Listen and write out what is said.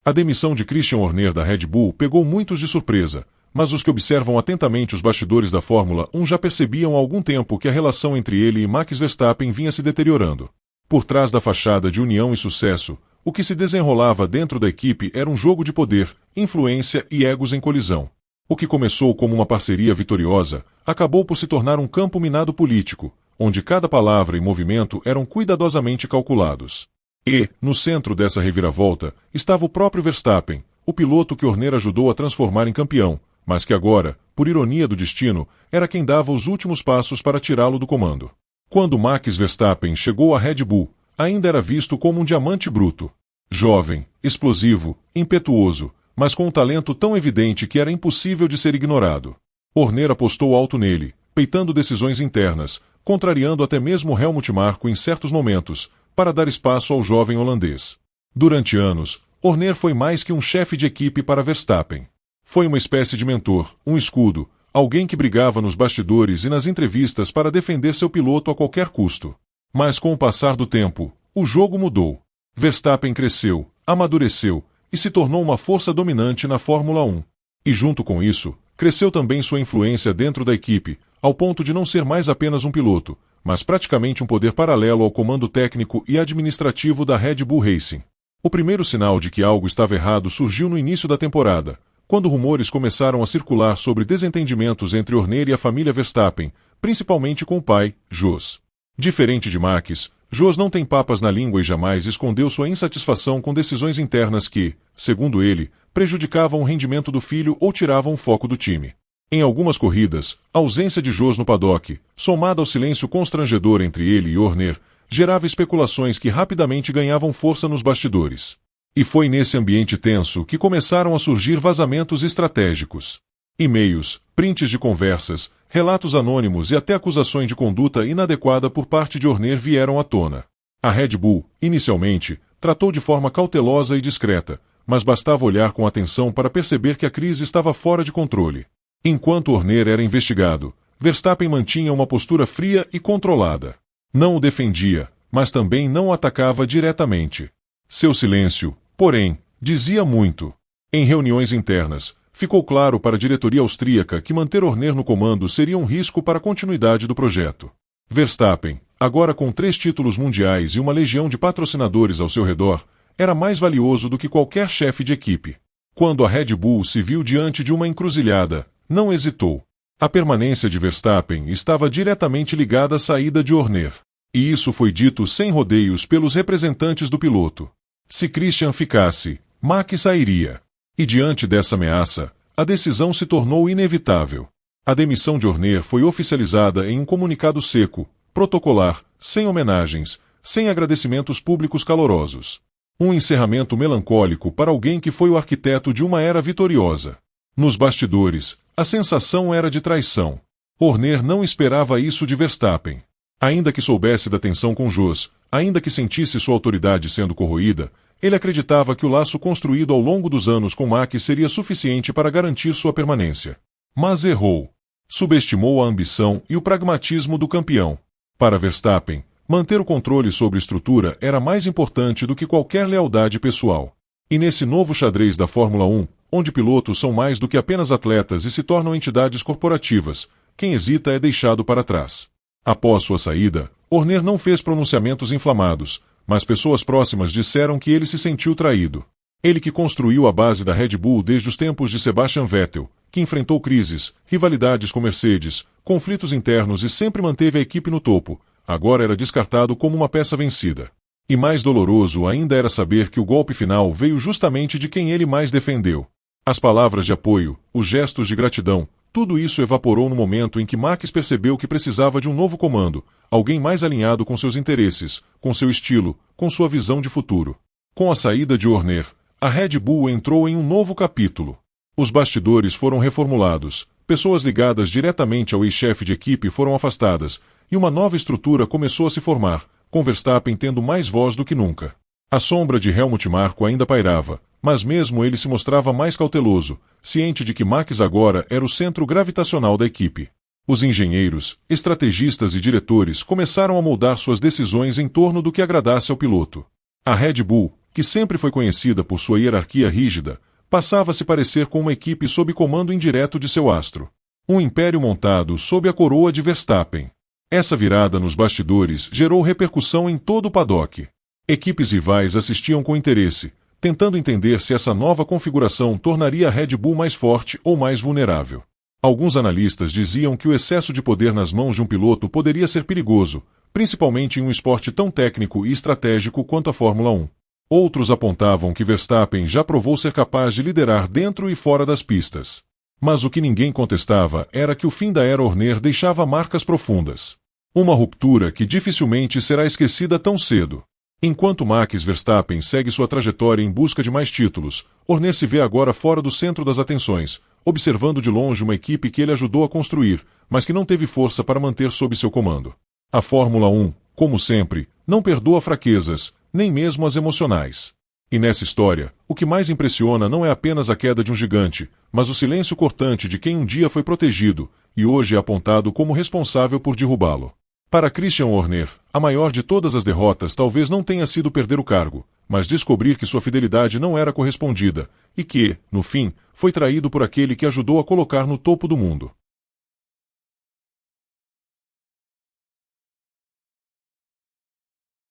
A demissão de Christian Horner da Red Bull pegou muitos de surpresa, mas os que observam atentamente os bastidores da Fórmula 1 já percebiam há algum tempo que a relação entre ele e Max Verstappen vinha se deteriorando. Por trás da fachada de união e sucesso, o que se desenrolava dentro da equipe era um jogo de poder, influência e egos em colisão. O que começou como uma parceria vitoriosa, acabou por se tornar um campo minado político, onde cada palavra e movimento eram cuidadosamente calculados. E, no centro dessa reviravolta, estava o próprio Verstappen, o piloto que Horner ajudou a transformar em campeão, mas que agora, por ironia do destino, era quem dava os últimos passos para tirá-lo do comando. Quando Max Verstappen chegou à Red Bull, ainda era visto como um diamante bruto. Jovem, explosivo, impetuoso, mas com um talento tão evidente que era impossível de ser ignorado. Horner apostou alto nele, peitando decisões internas, contrariando até mesmo Helmut Marko em certos momentos, para dar espaço ao jovem holandês. Durante anos, Horner foi mais que um chefe de equipe para Verstappen. Foi uma espécie de mentor, um escudo, alguém que brigava nos bastidores e nas entrevistas para defender seu piloto a qualquer custo. Mas com o passar do tempo, o jogo mudou. Verstappen cresceu, amadureceu e se tornou uma força dominante na Fórmula 1. E junto com isso, cresceu também sua influência dentro da equipe, ao ponto de não ser mais apenas um piloto, mas praticamente um poder paralelo ao comando técnico e administrativo da Red Bull Racing. O primeiro sinal de que algo estava errado surgiu no início da temporada, quando rumores começaram a circular sobre desentendimentos entre Horner e a família Verstappen, principalmente com o pai, Jos. Diferente de Max, Jos não tem papas na língua e jamais escondeu sua insatisfação com decisões internas que, segundo ele, prejudicavam o rendimento do filho ou tiravam o foco do time. Em algumas corridas, a ausência de Jos no paddock, somada ao silêncio constrangedor entre ele e Horner, gerava especulações que rapidamente ganhavam força nos bastidores. E foi nesse ambiente tenso que começaram a surgir vazamentos estratégicos. E-mails, prints de conversas, relatos anônimos e até acusações de conduta inadequada por parte de Horner vieram à tona. A Red Bull, inicialmente, tratou de forma cautelosa e discreta, mas bastava olhar com atenção para perceber que a crise estava fora de controle. Enquanto Horner era investigado, Verstappen mantinha uma postura fria e controlada. Não o defendia, mas também não o atacava diretamente. Seu silêncio, porém, dizia muito. Em reuniões internas, ficou claro para a diretoria austríaca que manter Horner no comando seria um risco para a continuidade do projeto. Verstappen, agora com 3 títulos mundiais e uma legião de patrocinadores ao seu redor, era mais valioso do que qualquer chefe de equipe. Quando a Red Bull se viu diante de uma encruzilhada, não hesitou. A permanência de Verstappen estava diretamente ligada à saída de Horner. E isso foi dito sem rodeios pelos representantes do piloto. Se Christian ficasse, Max sairia. E diante dessa ameaça, a decisão se tornou inevitável. A demissão de Horner foi oficializada em um comunicado seco, protocolar, sem homenagens, sem agradecimentos públicos calorosos. Um encerramento melancólico para alguém que foi o arquiteto de uma era vitoriosa. Nos bastidores, a sensação era de traição. Horner não esperava isso de Verstappen. Ainda que soubesse da tensão com Jos, ainda que sentisse sua autoridade sendo corroída, ele acreditava que o laço construído ao longo dos anos com Max seria suficiente para garantir sua permanência. Mas errou. Subestimou a ambição e o pragmatismo do campeão. Para Verstappen, manter o controle sobre a estrutura era mais importante do que qualquer lealdade pessoal. E nesse novo xadrez da Fórmula 1, onde pilotos são mais do que apenas atletas e se tornam entidades corporativas, quem hesita é deixado para trás. Após sua saída, Horner não fez pronunciamentos inflamados, mas pessoas próximas disseram que ele se sentiu traído. Ele que construiu a base da Red Bull desde os tempos de Sebastian Vettel, que enfrentou crises, rivalidades com Mercedes, conflitos internos e sempre manteve a equipe no topo, agora era descartado como uma peça vencida. E mais doloroso ainda era saber que o golpe final veio justamente de quem ele mais defendeu. As palavras de apoio, os gestos de gratidão, tudo isso evaporou no momento em que Max percebeu que precisava de um novo comando, alguém mais alinhado com seus interesses, com seu estilo, com sua visão de futuro. Com a saída de Horner, a Red Bull entrou em um novo capítulo. Os bastidores foram reformulados, pessoas ligadas diretamente ao ex-chefe de equipe foram afastadas, e uma nova estrutura começou a se formar, com Verstappen tendo mais voz do que nunca. A sombra de Helmut Marko ainda pairava, mas mesmo ele se mostrava mais cauteloso, ciente de que Max agora era o centro gravitacional da equipe. Os engenheiros, estrategistas e diretores começaram a moldar suas decisões em torno do que agradasse ao piloto. A Red Bull, que sempre foi conhecida por sua hierarquia rígida, passava a se parecer com uma equipe sob comando indireto de seu astro. Um império montado sob a coroa de Verstappen. Essa virada nos bastidores gerou repercussão em todo o paddock. Equipes rivais assistiam com interesse, tentando entender se essa nova configuração tornaria a Red Bull mais forte ou mais vulnerável. Alguns analistas diziam que o excesso de poder nas mãos de um piloto poderia ser perigoso, principalmente em um esporte tão técnico e estratégico quanto a Fórmula 1. Outros apontavam que Verstappen já provou ser capaz de liderar dentro e fora das pistas. Mas o que ninguém contestava era que o fim da era Horner deixava marcas profundas. Uma ruptura que dificilmente será esquecida tão cedo. Enquanto Max Verstappen segue sua trajetória em busca de mais títulos, Horner se vê agora fora do centro das atenções, observando de longe uma equipe que ele ajudou a construir, mas que não teve força para manter sob seu comando. A Fórmula 1, como sempre, não perdoa fraquezas, nem mesmo as emocionais. E nessa história, o que mais impressiona não é apenas a queda de um gigante, mas o silêncio cortante de quem um dia foi protegido e hoje é apontado como responsável por derrubá-lo. Para Christian Horner, a maior de todas as derrotas talvez não tenha sido perder o cargo, mas descobrir que sua fidelidade não era correspondida e que, no fim, foi traído por aquele que ajudou a colocar no topo do mundo.